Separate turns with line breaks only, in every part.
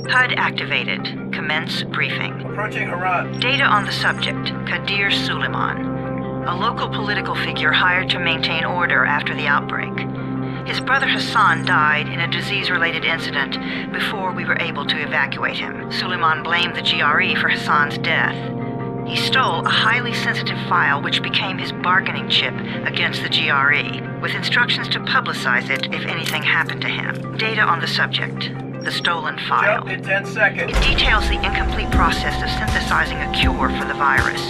HUD activated. Commence briefing.
Approaching Harran.
Data on the subject, Kadir Suleiman, a local political figure hired to maintain order after the outbreak. His brother Hassan died in a disease-related incident before we were able to evacuate him. Suleiman blamed the GRE for Hassan's death. He stole a highly sensitive file which became his bargaining chip against the GRE, with instructions to publicize it if anything happened to him. Data on the subject, the stolen file.
Jump in 10 seconds.
It details the incomplete process of synthesizing a cure for the virus.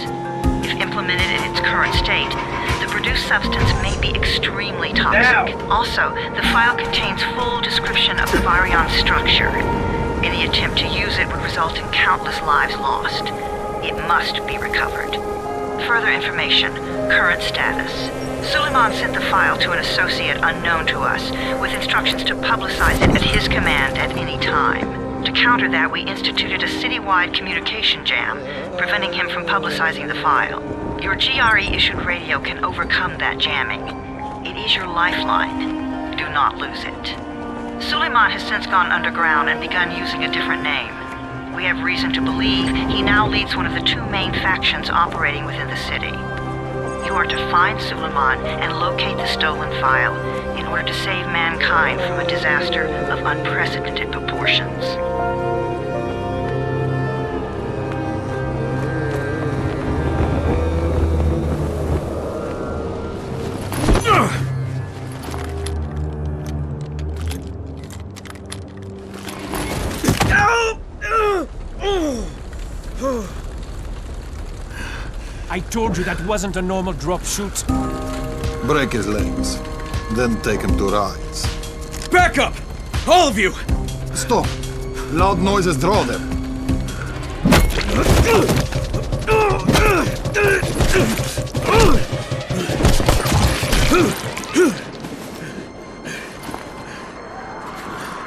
If implemented in its current state, the produced substance may be extremely toxic.
Now.
Also, the file contains full description of the virion structure. Any attempt to use it would result in countless lives lost. It must be recovered. Further information, current status. Suleiman sent the file to an associate unknown to us, with instructions to publicize it at his command at any time. To counter that, we instituted a citywide communication jam, preventing him from publicizing the file. Your GRE-issued radio can overcome that jamming. It is your lifeline. Do not lose it. Suleiman has since gone underground and begun using a different name. We have reason to believe he now leads one of the two main factions operating within the city. You are to find Suleiman and locate the stolen file in order to save mankind from a disaster of unprecedented proportions.
I told you that wasn't a normal drop shoot.
Break his legs, then take him to rides.
Back up! All of you!
Stop! Loud noises draw them.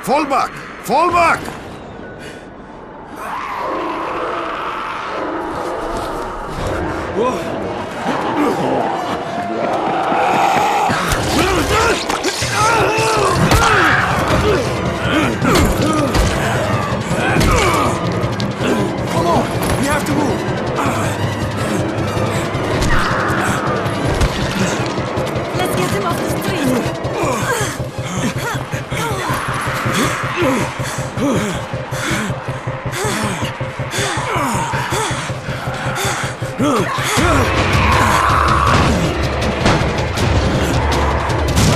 Fall back! Fall back!
Come on! We have to move!
Let's get him off the street.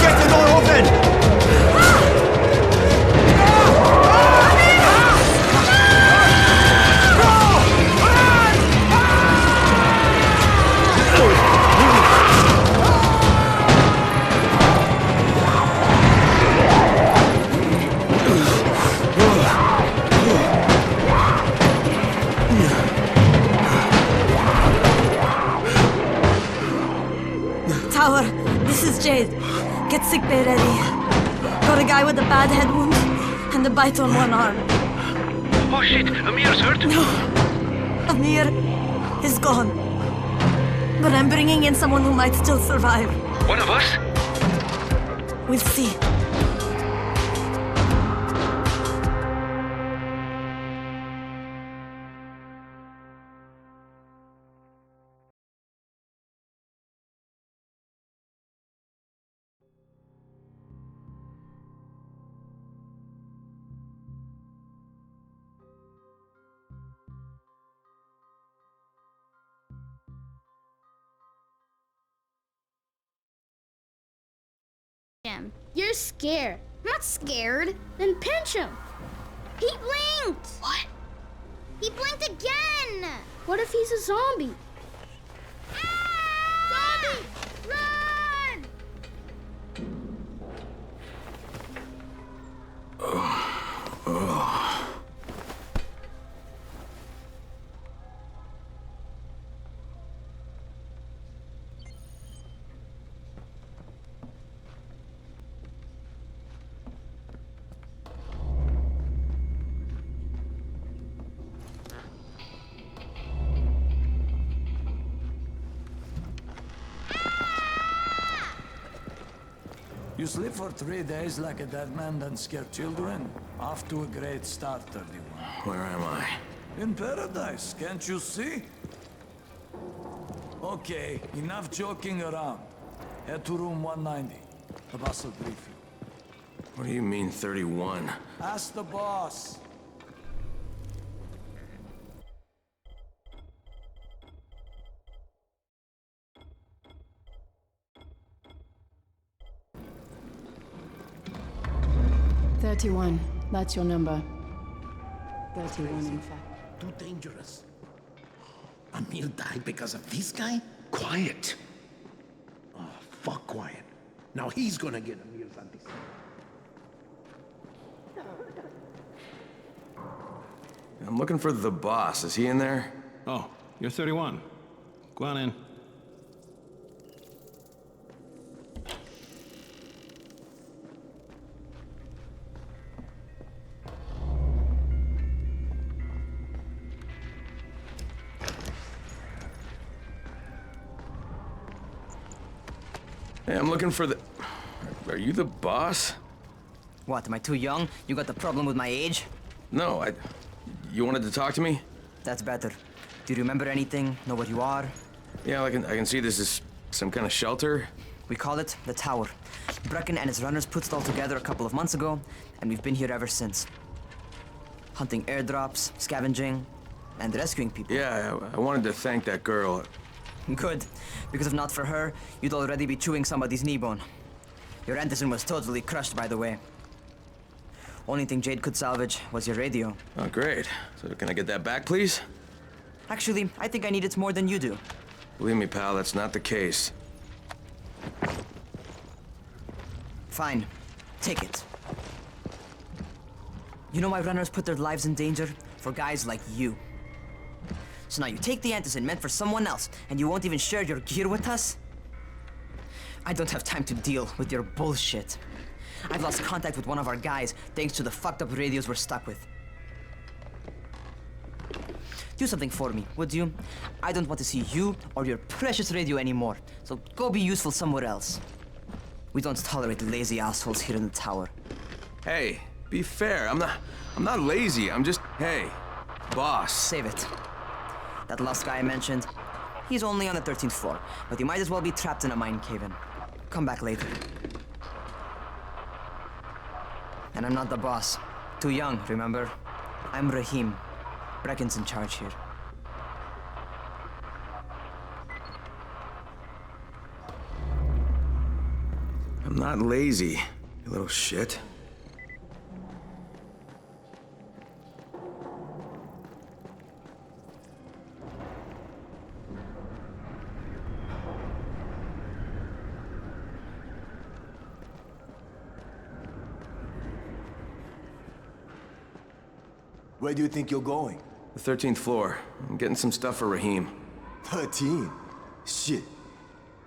Get the door open!
Tower, this is Jade. Get sickbay ready. Got a guy with a bad head wound and a bite on one arm.
Oh shit, Amir's hurt?
Amir is gone. But I'm bringing in someone who might still survive.
One of us?
We'll see.
Him. You're scared. I'm not scared. Then pinch him. He blinked. What? He blinked again. What if he's a zombie? Zombie! Run!
You sleep for 3 days like a dead man, then scare children? Off to a great start, 31.
Where am I?
In paradise, can't you see? Okay, enough joking around. Head to room 190. The boss will brief you.
What do you mean, 31?
Ask the boss.
"31. That's your number. 31, in fact.
Too dangerous. Amir died because of this guy? Quiet. Oh, fuck quiet. Now he's gonna get Amir's anti.
I'm looking for the boss. Is he in there?
Oh, you're 31. Go on in.
Hey, I'm looking for the... Are you the boss?
What, am I too young? You got the problem with my age?
No, You wanted to talk to me?
That's better. Do you remember anything? Know what you are?
Yeah, I can see this is some kind of shelter.
We call it the Tower. Brecken and his runners put it all together a couple of months ago, and we've been here ever since. Hunting airdrops, scavenging, and rescuing people.
Yeah, I wanted to thank that girl.
Good, because if not for her, you'd already be chewing somebody's knee bone. Your Anderson was totally crushed, by the way. Only thing Jade could salvage was your radio.
Oh, great. So can I get that back, please?
Actually, I think I need it more than you do.
Believe me, pal, that's not the case.
Fine. Take it. You know why runners put their lives in danger? For guys like you. So now you take the Anderson meant for someone else, and you won't even share your gear with us? I don't have time to deal with your bullshit. I've lost contact with one of our guys thanks to the fucked up radios we're stuck with. Do something for me, would you? I don't want to see you or your precious radio anymore, so go be useful somewhere else. We don't tolerate lazy assholes here in the tower.
Hey, be fair. I'm not lazy. I'm just, hey, boss.
Save it. That last guy I mentioned, he's only on the 13th floor, but he might as well be trapped in a mine cave-in. Come back later. And I'm not the boss. Too young, remember? I'm Rahim. Brecken's in charge here.
I'm not lazy, you little shit.
Where do you think you're going?
The 13th floor. I'm getting some stuff for Rahim.
13? Shit.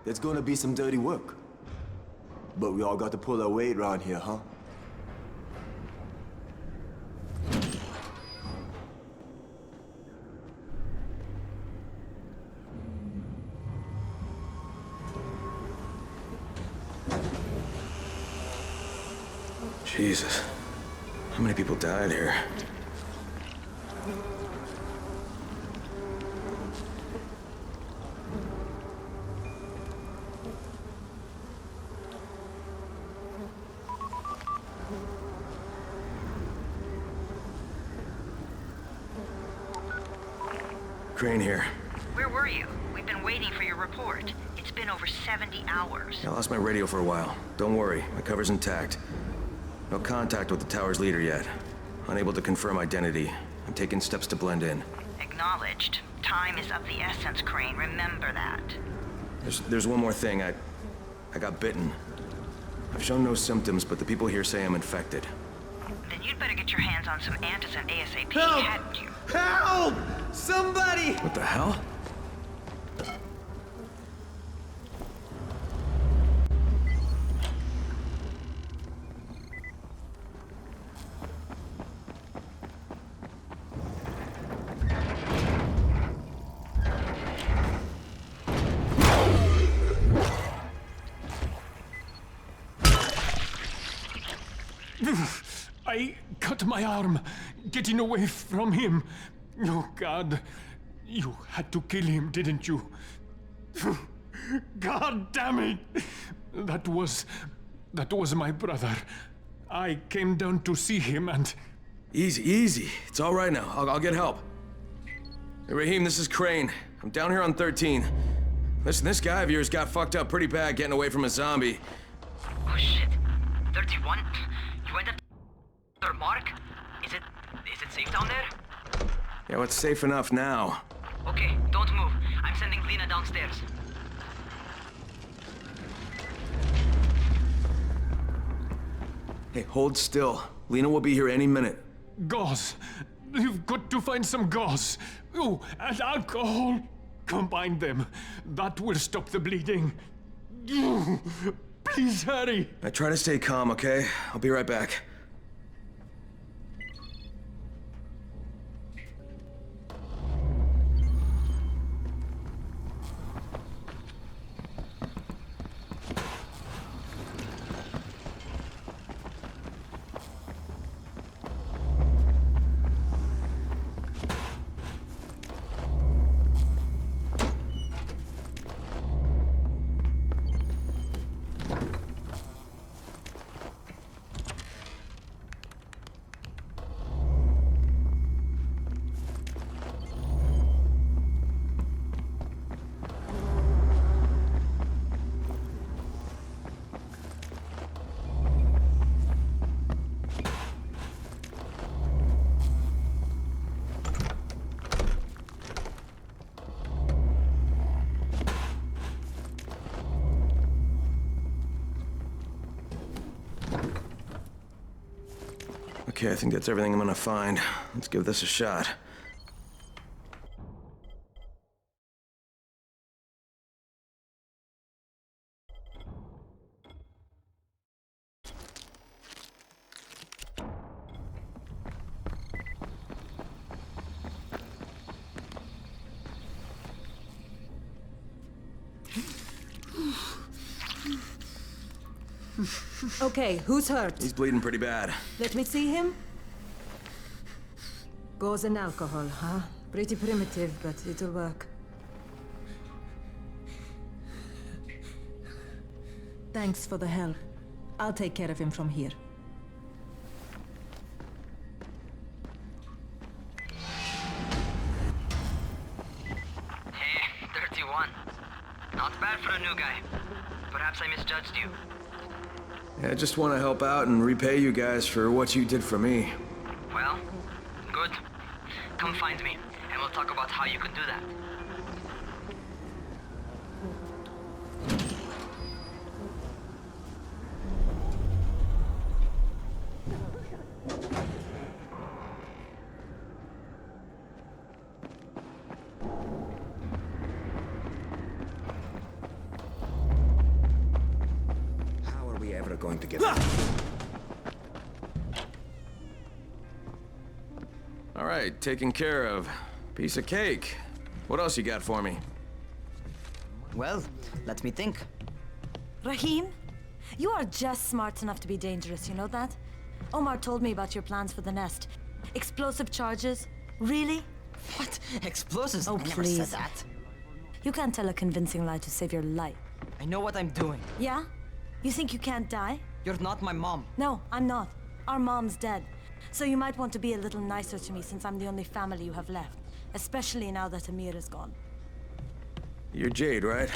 There's gonna be some dirty work. But we all got to pull our weight around here, huh?
Jesus. How many people died here? Crane here.
Where were you? We've been waiting for your report. It's been over 70 hours.
I lost my radio for a while. Don't worry, my cover's intact. No contact with the tower's leader yet. Unable to confirm identity. I'm taking steps to blend in.
Acknowledged. Time is of the essence, Crane. Remember that.
There's one more thing. I got bitten. I've shown no symptoms, but the people here say I'm infected.
Then you'd better get your hands on some Antizin ASAP,
Help!
hadn't you?
Help! Somebody!
What the hell?
I cut my arm getting away from him. Oh, God. You had to kill him, didn't you? God damn it! That was my brother. I came down to see him and...
Easy, easy. It's all right now. I'll get help. Hey, Rahim, this is Crane. I'm down here on 13. Listen, this guy of yours got fucked up pretty bad getting away from a zombie.
Oh shit. 31? You went up to Mark? Is it safe down there?
Yeah, well, it's safe enough now.
Okay, don't move. I'm sending Lena downstairs.
Hey, hold still. Lena will be here any minute.
Gauze. You've got to find some gauze. Oh, and alcohol. Combine them. That will stop the bleeding. Please hurry.
I try to stay calm, okay? I'll be right back. Okay, I think that's everything I'm gonna find. Let's give this a shot.
Okay, who's hurt?
He's bleeding pretty bad.
Let me see him. Gauze and alcohol, huh? Pretty primitive, but it'll work. Thanks for the help. I'll take care of him from here.
Hey, 31. Not bad for a new guy. Perhaps I misjudged you.
Yeah, I just want to help out and repay you guys for what you did for me.
Well, good. Come find me, and we'll talk about how you can do that.
How are we ever going to get... All right, taken care of. Piece of cake. What else you got for me?
Well, let me think.
Rahim, you are just smart enough to be dangerous, you know that? Omar told me about your plans for the nest. Explosive charges? Really?
What? Explosives?
Oh,
I never
please.
said that.
You can't tell a convincing lie to save your life.
I know what I'm doing.
Yeah? You think you can't die?
You're not my mom.
No, I'm not. Our mom's dead. So you might want to be a little nicer to me since I'm the only family you have left. Especially now that Amir is gone.
You're Jade, right?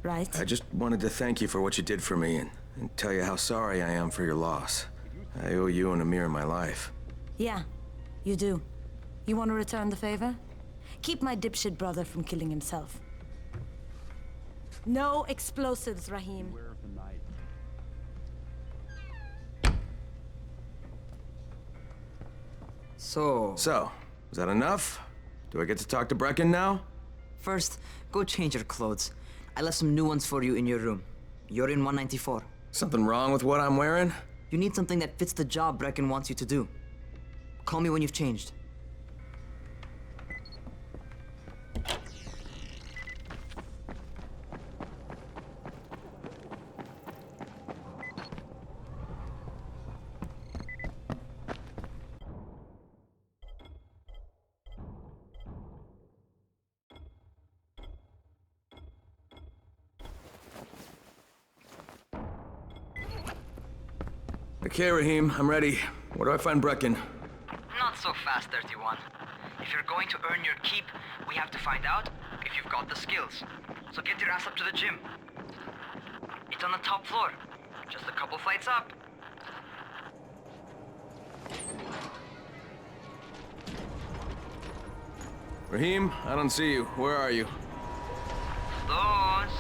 Right.
I just wanted to thank you for what you did for me and tell you how sorry I am for your loss. I owe you and Amir my life.
Yeah, you do. You want to return the favor? Keep my dipshit brother from killing himself. No explosives, Rahim.
So,
is that enough? Do I get to talk to Brecken now?
first, go change your clothes. I left some new ones for you in your room. You're in 194.
Something wrong with what I'm wearing?
You need something that fits the job Brecken wants you to do. Call me when you've changed.
Okay, Raheem, I'm ready. Where do I find Brecken?
Not so fast, 31. If you're going to earn your keep, we have to find out if you've got the skills. So get your ass up to the gym. It's on the top floor. Just a couple flights up.
Raheem, I don't see you. Where are you?
Those.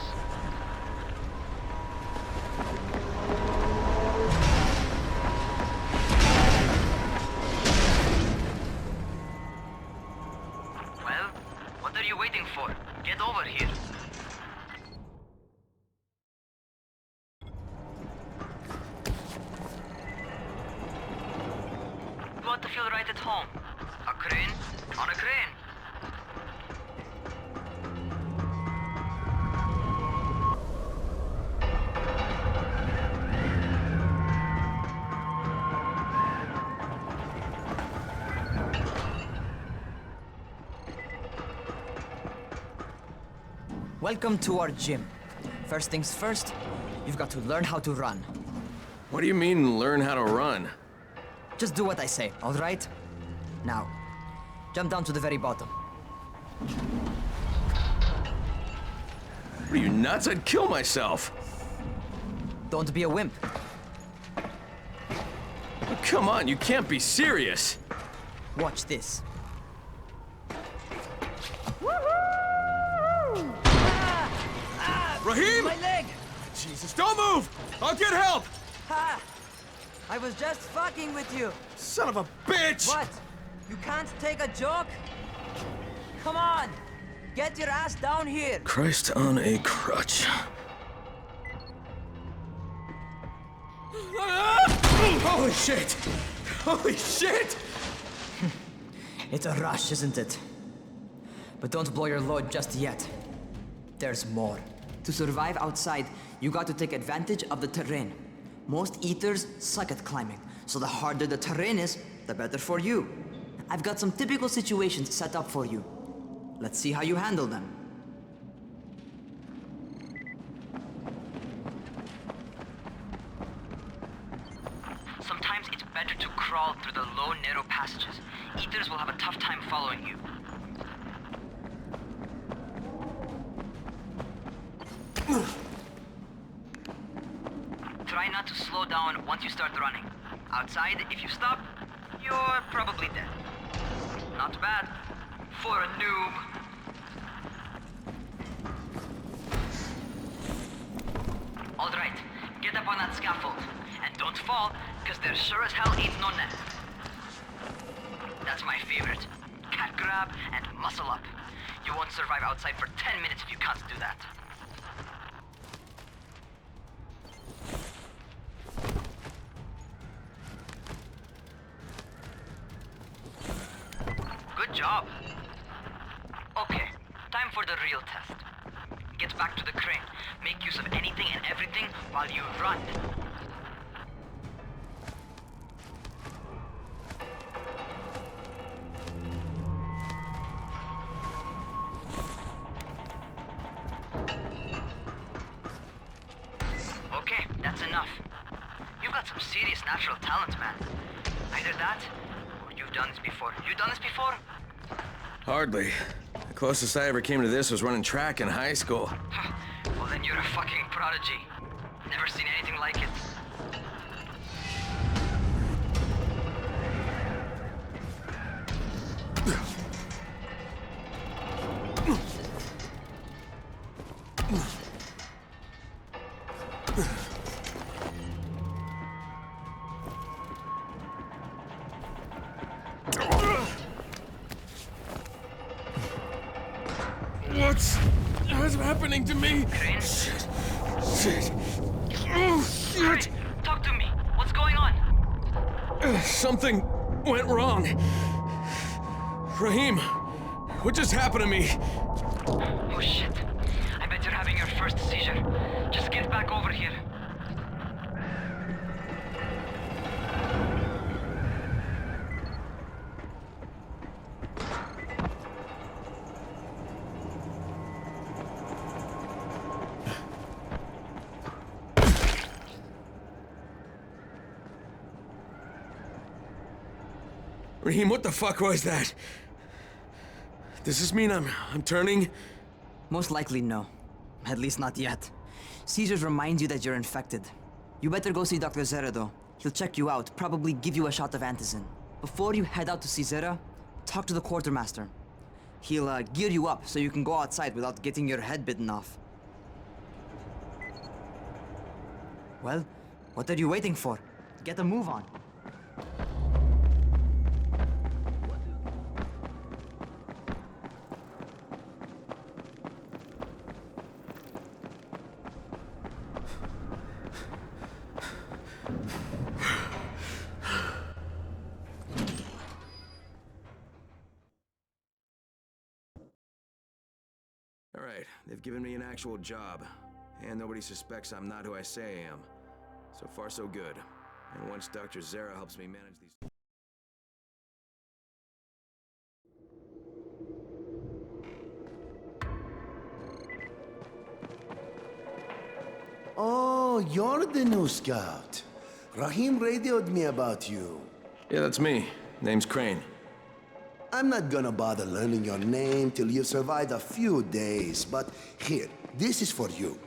Well, what are you waiting for? Get over here. You want to feel right at home? A crane on a crane. Welcome to our gym. First things first, you've got to learn how to run.
What do you mean, learn how to run?
Just do what I say, all right? Now, jump down to the very bottom.
Are you nuts? I'd kill myself.
Don't be a wimp.
Come on, you can't be serious.
Watch this.
Raheem!
My leg!
Jesus, don't move! I'll get help!
Ha! I was just fucking with you.
Son of a bitch!
What? You can't take a joke? Come on! Get your ass down here!
Christ on a crutch. Holy shit! Holy shit!
It's a rush, isn't it? But don't blow your load just yet. There's more. To survive outside, you got to take advantage of the terrain. Most eaters suck at climbing, so the harder the terrain is, the better for you. I've got some typical situations set up for you. Let's see how you handle them. Sometimes it's better to crawl through the low, narrow passages. Eaters will have a tough time following you. Try not to slow down once you start running. Outside, if you stop, you're probably dead. Not bad for a noob. All right, get up on that scaffold. And don't fall, because there sure as hell ain't no net. That's my favorite. Cat grab and muscle up. You won't survive outside for 10 minutes if you can't do that. Good job. Okay, time for the real test. Get back to the crane. Make use of anything and everything while you run. Okay, that's enough. You've got some serious natural talent, man. Either that, or you've done this before. You done this before?
Hardly. The closest I ever came to this was running track in high school.
Well, then you're a fucking prodigy. Never seen anything like it.
What's happening to me?
Crane?
Shit. Shit. Oh, shit.
Crane, talk to me. What's going on?
Something went wrong. Raheem, what just happened to me?
Oh shit. I bet you're having your first seizure. Just get back over here.
Raheem, what the fuck was that? Does this mean I'm turning?
Most likely no. At least not yet. Caesars reminds you that you're infected. You better go see Dr. Zera though. He'll check you out, probably give you a shot of antizin. Before you head out to see Zera, talk to the quartermaster. He'll gear you up so you can go outside without getting your head bitten off. Well, what are you waiting for? Get a move on.
All right, they've given me an actual job, and nobody suspects I'm not who I say I am. So far, so good. And once Dr. Zera helps me manage these...
Oh, you're the new scout. Rahim radioed me about you.
Yeah, that's me. Name's Crane.
I'm not gonna bother learning your name till you've survived a few days, but here, this is for you.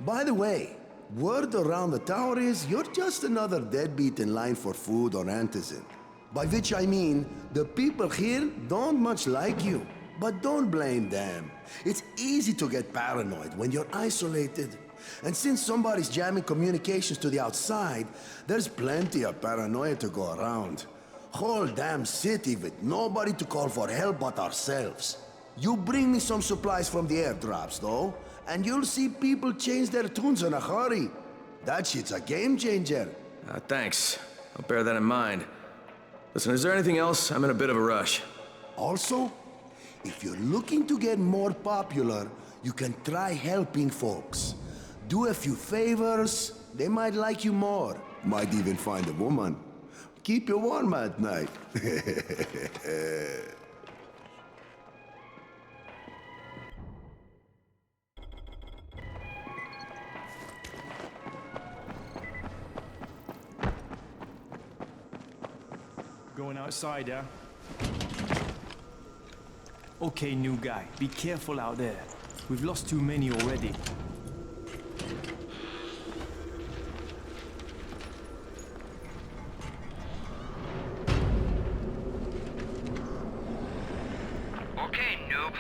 By the way, word around the tower is you're just another deadbeat in line for food or antizin. By which I mean, the people here don't much like you. But don't blame them. It's easy to get paranoid when you're isolated. And since somebody's jamming communications to the outside, there's plenty of paranoia to go around. Whole damn city with nobody to call for help but ourselves. You bring me some supplies from the airdrops, though, and you'll see people change their tunes in a hurry. That shit's a game changer.
Thanks. I'll bear that in mind. Listen, is there anything else? I'm in a bit of a rush.
Also, if you're looking to get more popular, you can try helping folks. Do a few favors, they might like you more. Might even find a woman. Keep you warm at night.
Going outside, yeah? Okay, new guy. Be careful out there. We've lost too many already.
Okay, noob.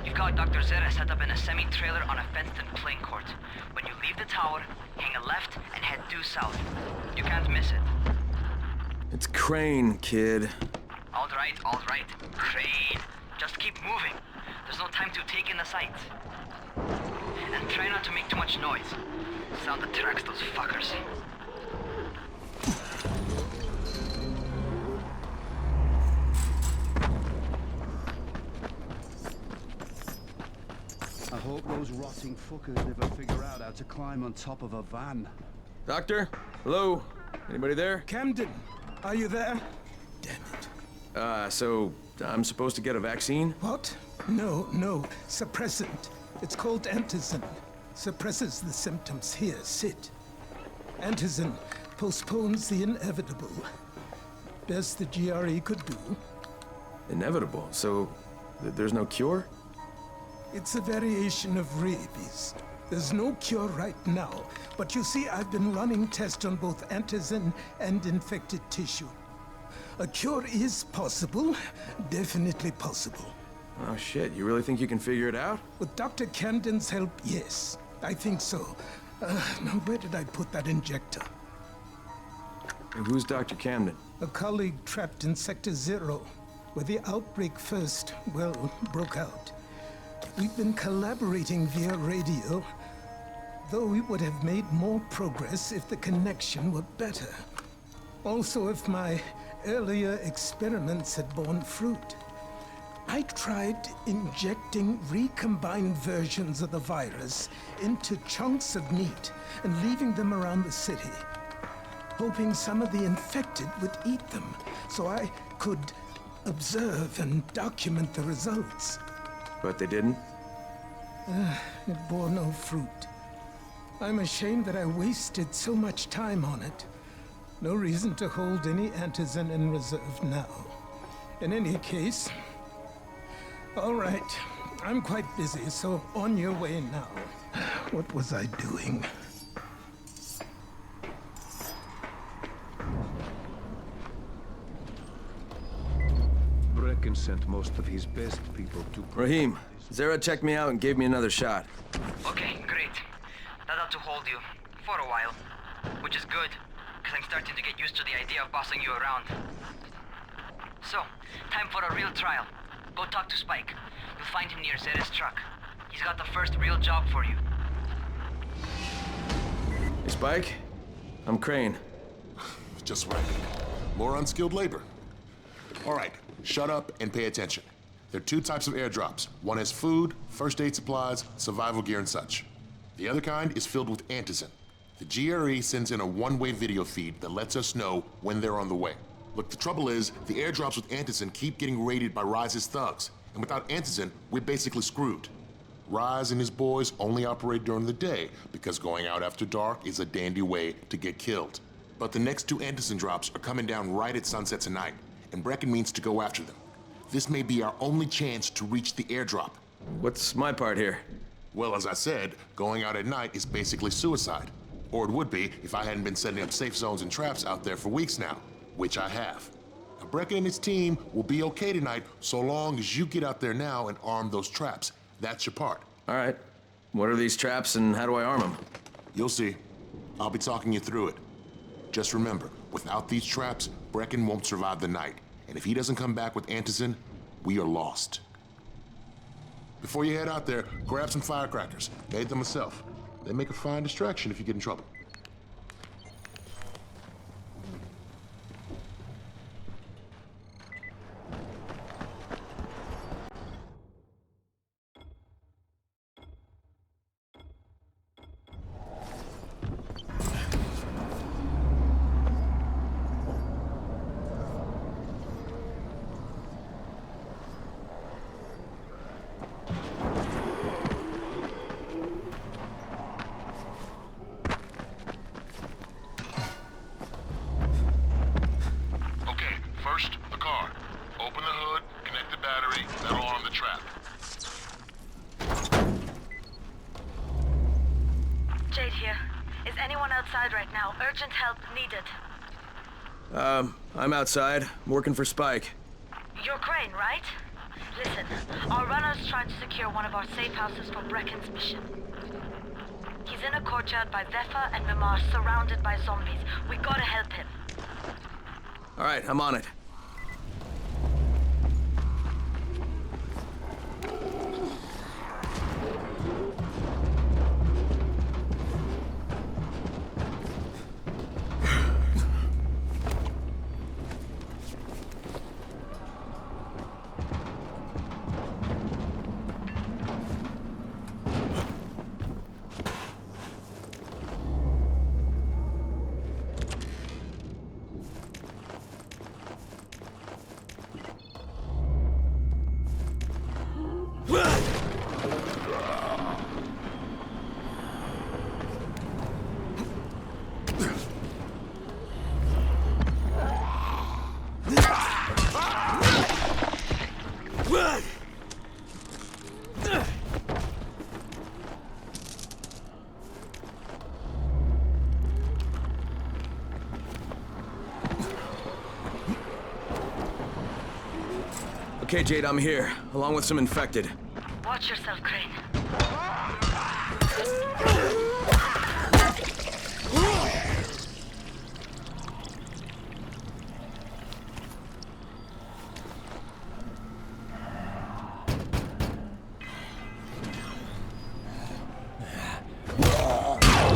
You've got Dr. Zera set up in a semi-trailer on a fenced-in playing court. When you leave the tower, hang a left and head due south. You can't miss it.
It's Crane, kid.
All right. Crane. Just keep moving. There's no time to take in the sights. And try not to make too much noise. Sound attracts those fuckers.
I hope those rotting fuckers never figure out how to climb on top of a van.
Doctor? Hello? Anybody there?
Camden, are you there?
So I'm supposed to get a vaccine?
What? No. Suppressant. It's called antizin. Suppresses the symptoms. Here, sit. Antizin postpones the inevitable. Best the GRE could do.
Inevitable? So there's no cure?
It's a variation of rabies. There's no cure right now, but you see, I've been running tests on both antizin and infected tissue. A cure is possible, definitely possible.
Oh shit, you really think you can figure it out?
With Dr. Camden's help, yes. I think so. Now where did I put that injector?
And who's Dr. Camden?
A colleague trapped in Sector 0, where the outbreak first, broke out. We've been collaborating via radio, though we would have made more progress if the connection were better. Also, if my earlier experiments had borne fruit. I tried injecting recombined versions of the virus into chunks of meat and leaving them around the city, hoping some of the infected would eat them so I could observe and document the results.
But they didn't?
It bore no fruit. I'm ashamed that I wasted so much time on it. No reason to hold any Antizin in reserve now. In any case... All right. I'm quite busy, so on your way now. What was I doing?
Brecken sent most of his best people to...
Rahim, Zara checked me out and gave me another shot.
Okay, great. That ought to hold you. For a while. Which is good, because I'm starting to get used to the idea of bossing you around. So, time for a real trial. Go talk to Spike. You'll find him near Zera's truck. He's got the first real job for you.
Hey, Spike? I'm Crane.
Just right. More unskilled labor. All right, shut up and pay attention. There are two types of airdrops. One has food, first aid supplies, survival gear, and such. The other kind is filled with Antizin. The GRE sends in a one-way video feed that lets us know when they're on the way. Look, the trouble is, the airdrops with Antizin keep getting raided by Ryze's thugs, and without Antizin, we're basically screwed. Ryze and his boys only operate during the day, because going out after dark is a dandy way to get killed. But the next two Antizin drops are coming down right at sunset tonight, and Brecken means to go after them. This may be our only chance to reach the airdrop.
What's my part here?
Well, as I said, going out at night is basically suicide. Or it would be if I hadn't been setting up safe zones and traps out there for weeks now, which I have. Now, Brecken and his team will be okay tonight so long as you get out there now and arm those traps. That's your part.
All right. What are these traps and how do I arm them?
You'll see. I'll be talking you through it. Just remember, without these traps, Brecken won't survive the night. And if he doesn't come back with Antizin, we are lost. Before you head out there, grab some firecrackers. Made them myself. They make a fine distraction if you get in trouble. First, the car. Open the hood, connect the battery, that'll arm the trap.
Jade here. Is anyone outside right now? Urgent help needed.
I'm outside. I'm working for Spike.
You're Crane, right? Listen, our runner's trying to secure one of our safe houses for Brecken's mission. He's in a courtyard by Vefa and Mimar, surrounded by zombies. We gotta help him.
All right, I'm on it. Okay, Jade, I'm here, along with some infected.
Watch yourself, Crane.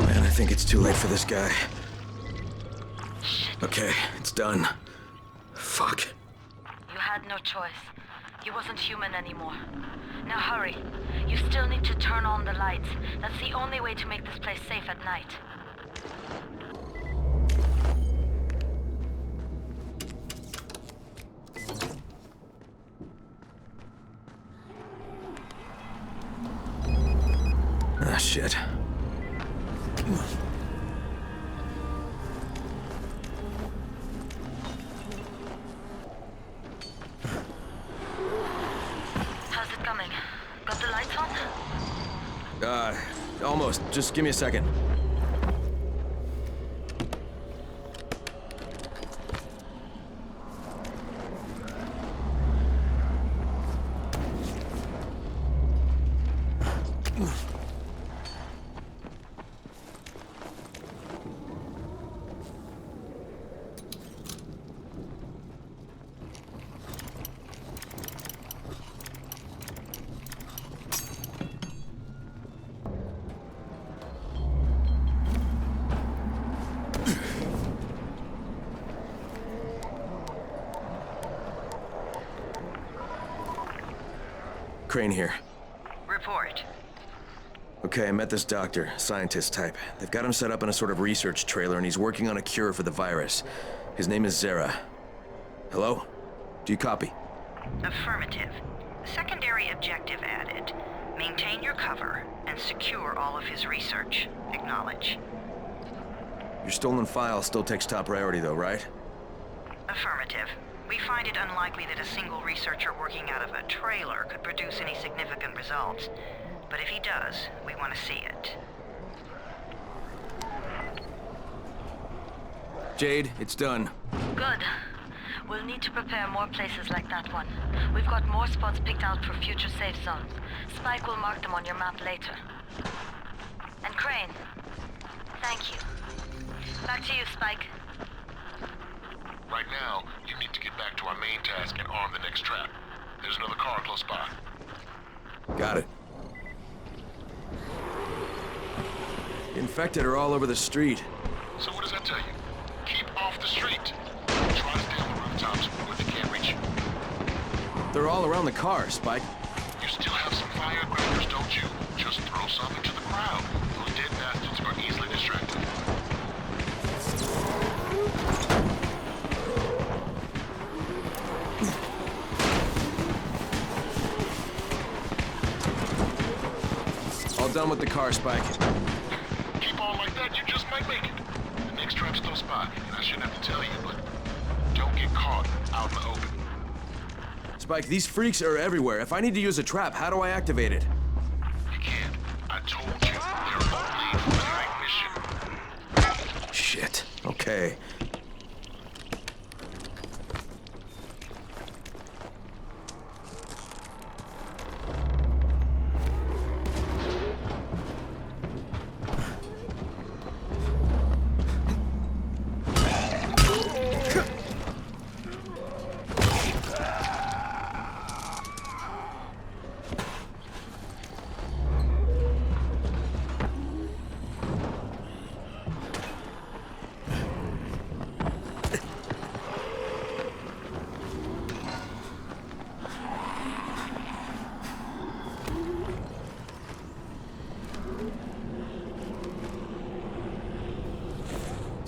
Man, I think it's too late for this guy. Okay, it's done. Fuck.
You had no choice. He wasn't human anymore. Now hurry. You still need to turn on the lights. That's the only way to make this place safe at night.
Ah, shit. almost. Just give me a second. Crane here.
Report.
Okay, I met this doctor, scientist type. They've got him set up in a sort of research trailer, and he's working on a cure for the virus. His name is Zere. Hello? Do you copy?
Affirmative. Secondary objective added. Maintain your cover and secure all of his research. Acknowledge.
Your stolen file still takes top priority though, right?
Affirmative. We find it unlikely that a single researcher working out of a trailer could produce any significant results. But if he does, we want to see it.
Jade, it's done.
Good. We'll need to prepare more places like that one. We've got more spots picked out for future safe zones. Spike will mark them on your map later. And Crane, thank you. Back to you, Spike.
Right now, you need to get back to our main task and arm the next trap. There's another car close by.
Got it. The infected are all over the street.
So what does that tell you? Keep off the street. Try to stay on the rooftops where they can't reach you.
They're all around the car, Spike.
You still have some firecrackers, don't you? Just throw some into the crowd. Those dead bastards are easily distracted.
All done with the car, Spike.
Keep on like that, you just might make it. The next trap's close by, and I shouldn't have to tell you, but don't get caught out in the open.
Spike, these freaks are everywhere. If I need to use a trap, how do I activate it?
You can't. I told you, they're only for the night mission.
Shit. Okay.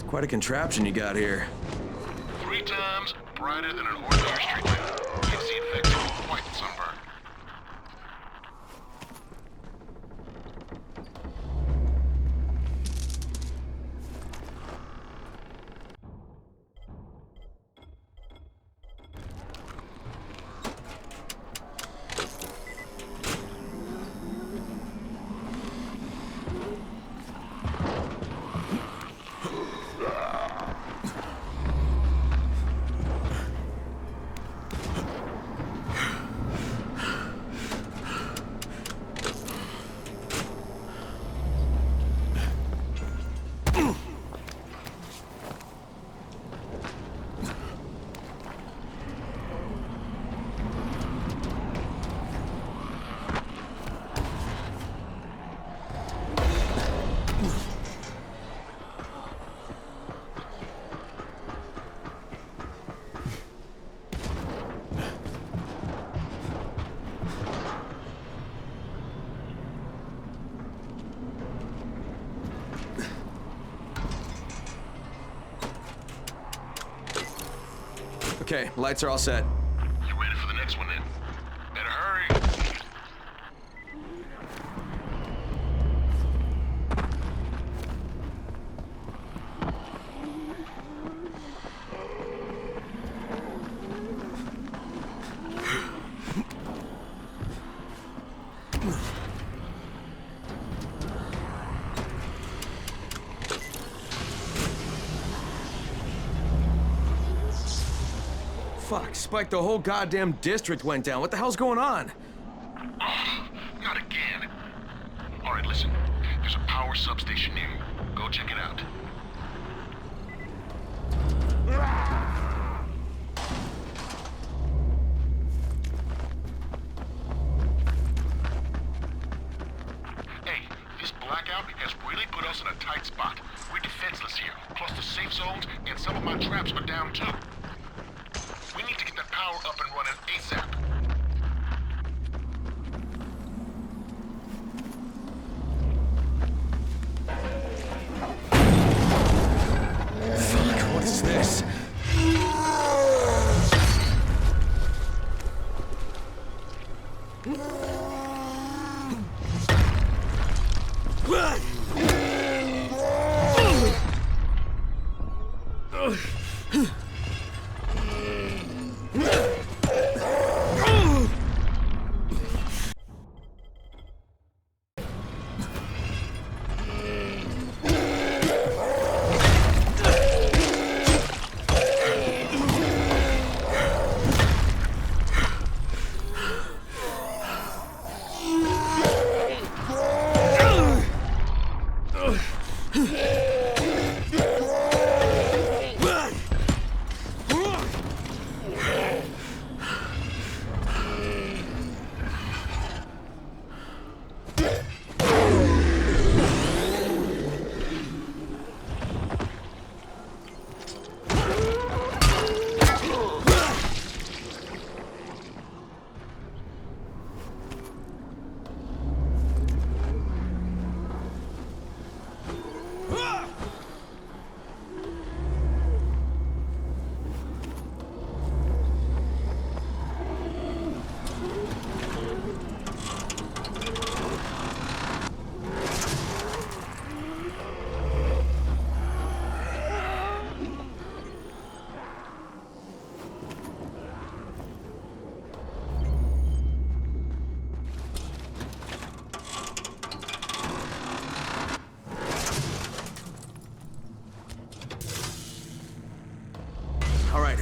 Quite a contraption you got here.
3 times brighter than an ordinary street lamp. Gives the infected quite the sunburn.
Okay, lights are all set.
You ready for the next one then? Better hurry.
Fuck, Spike, the whole goddamn district went down. What the hell's going on?
Oh, not again. All right, listen. There's a power substation near you. Go check it out. Hey, this blackout has really put us in a tight spot. We're defenseless here. Plus the safe zones and some of my traps are down too. We need to get that power up and running ASAP.
Fuck, what is this?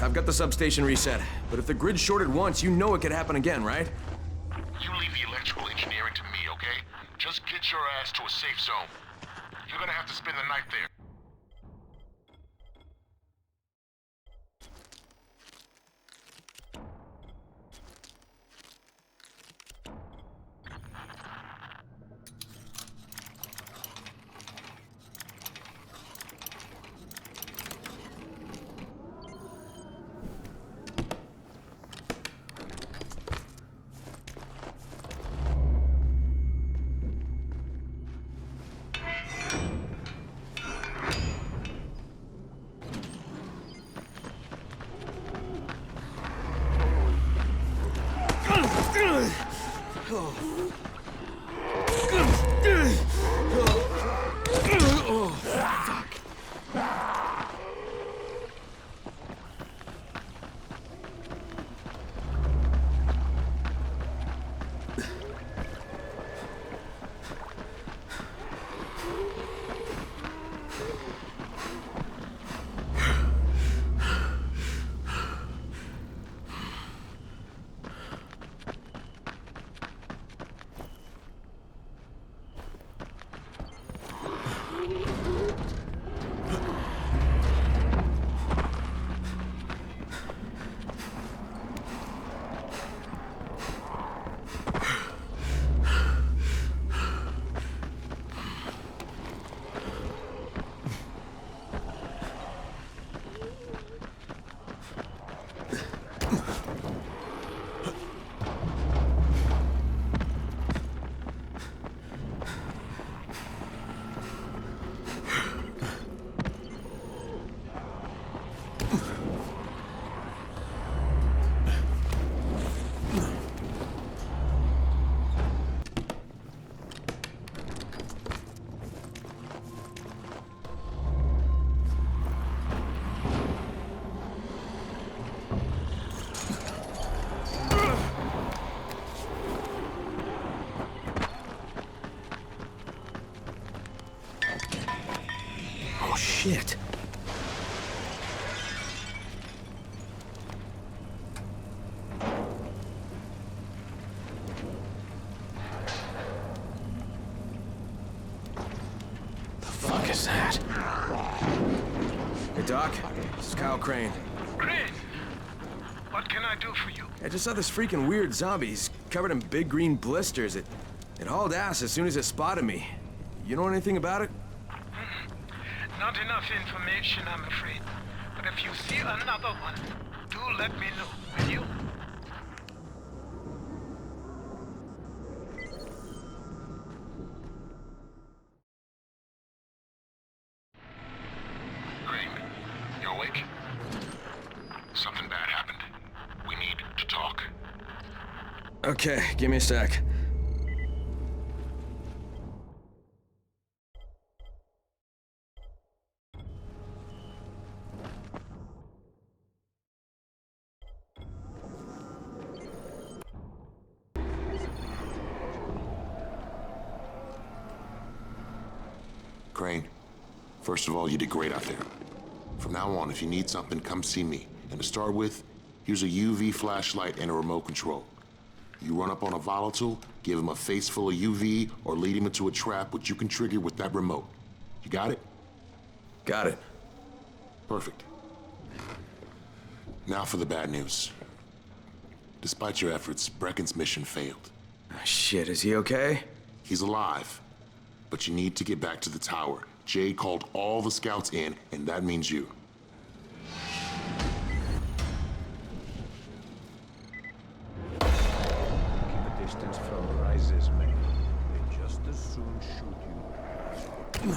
I've got the substation reset, but if the grid's shorted once, you know it could happen again, right?
You leave the electrical engineering to me, okay? Just get your ass to a safe zone. You're gonna have to spend the night there.
was that? Hey, Doc. This is Kyle Crane.
Crane! What can I do for you?
I just saw this freaking weird zombie. He's covered in big green blisters. It hauled ass as soon as it spotted me. You know anything about it?
Not enough information, I'm afraid. But if you see another one, do let me know, will you?
Crane, you awake? Something bad happened. We need to talk.
Okay, give me a sec.
Crane, first of all, you did great out there. From now on, if you need something, come see me. And to start with, here's a UV flashlight and a remote control. You run up on a volatile, give him a face full of UV, or lead him into a trap which you can trigger with that remote. You got it?
Got it.
Perfect. Now for the bad news. Despite your efforts, Brecken's mission failed.
Shit, is he okay?
He's alive. But you need to get back to the tower. Jade called all the scouts in, and that means you.
Keep a distance from Rise's men. They just as soon shoot you.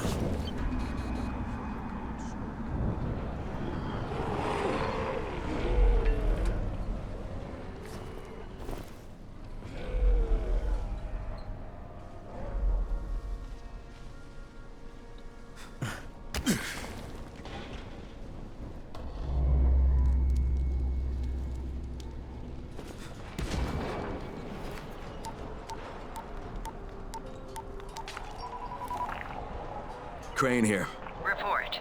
Crane here.
Report.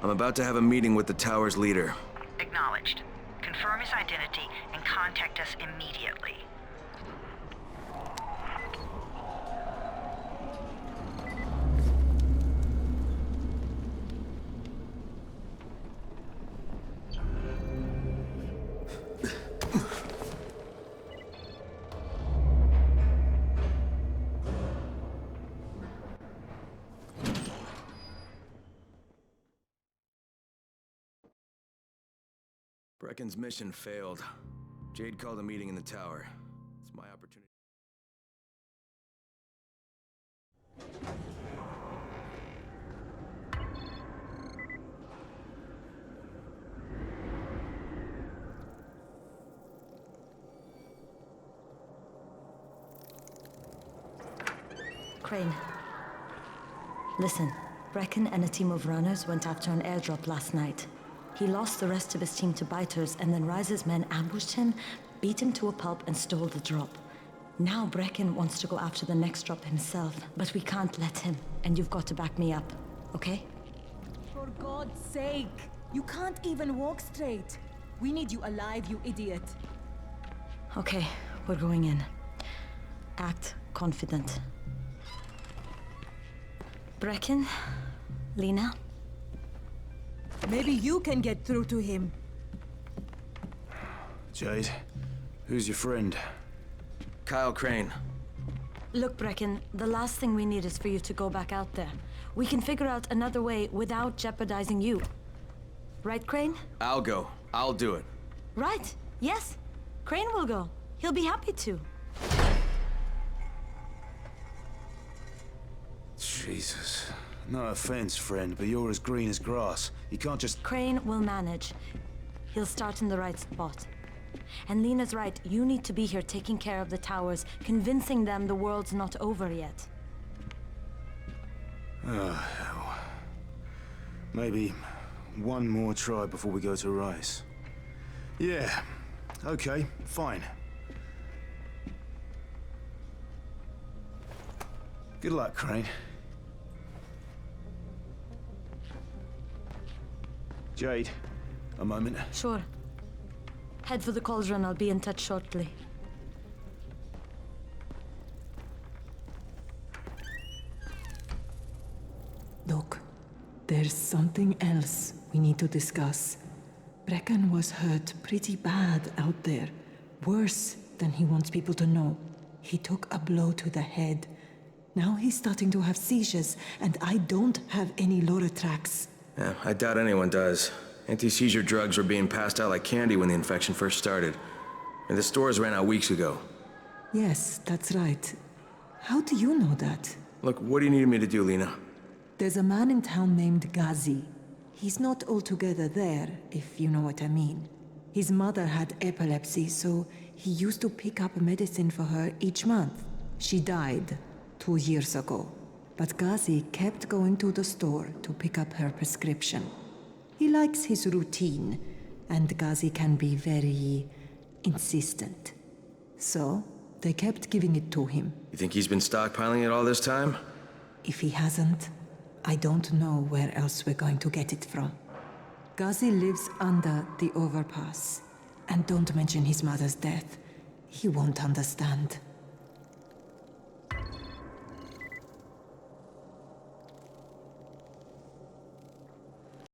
I'm about to have a meeting with the tower's leader.
Acknowledged. Confirm his identity and contact us immediately.
Brecken's mission failed. Jade called a meeting in the tower. It's my opportunity.
Crane. Listen, Brecken and a team of runners went after an airdrop last night. He lost the rest of his team to biters, and then Rise's men ambushed him, beat him to a pulp, and stole the drop. Now Brecken wants to go after the next drop himself, but we can't let him, and you've got to back me up, okay?
For God's sake! You can't even walk straight! We need you alive, you idiot!
Okay, we're going in. Act confident. Brecken? Lena?
Maybe you can get through to him.
Jade, who's your friend?
Kyle Crane.
Look, Brecken, the last thing we need is for you to go back out there. We can figure out another way without jeopardizing you. Right, Crane?
I'll go. I'll do it.
Right. Yes. Crane will go. He'll be happy to.
Jesus. No offense, friend, but you're as green as grass. You can't just...
Crane will manage. He'll start in the right spot. And Lena's right, you need to be here taking care of the towers, convincing them the world's not over yet.
Oh, hell. Maybe one more try before we go to Rise. Yeah, okay, fine. Good luck, Crane. Jade, a moment.
Sure. Head for the cauldron. I'll be in touch shortly.
Look.
There's something else we need to discuss. Brecken was hurt pretty bad out there. Worse than he wants people to know. He took a blow to the head. Now he's starting to have seizures, and I don't have any Loratrax.
Yeah, I doubt anyone does. Anti-seizure drugs were being passed out like candy when the infection first started. And the stores ran out weeks ago.
Yes, that's right. How do you know that?
Look, what do you need me to do, Lena?
There's a man in town named Ghazi. He's not altogether there, if you know what I mean. His mother had epilepsy, so he used to pick up medicine for her each month. She died 2 years ago, but Ghazi kept going to the store to pick up her prescription. He likes his routine, and Ghazi can be very insistent. So, they kept giving it to him.
You think he's been stockpiling it all this time?
If he hasn't, I don't know where else we're going to get it from. Ghazi lives under the overpass. And don't mention his mother's death. He won't understand.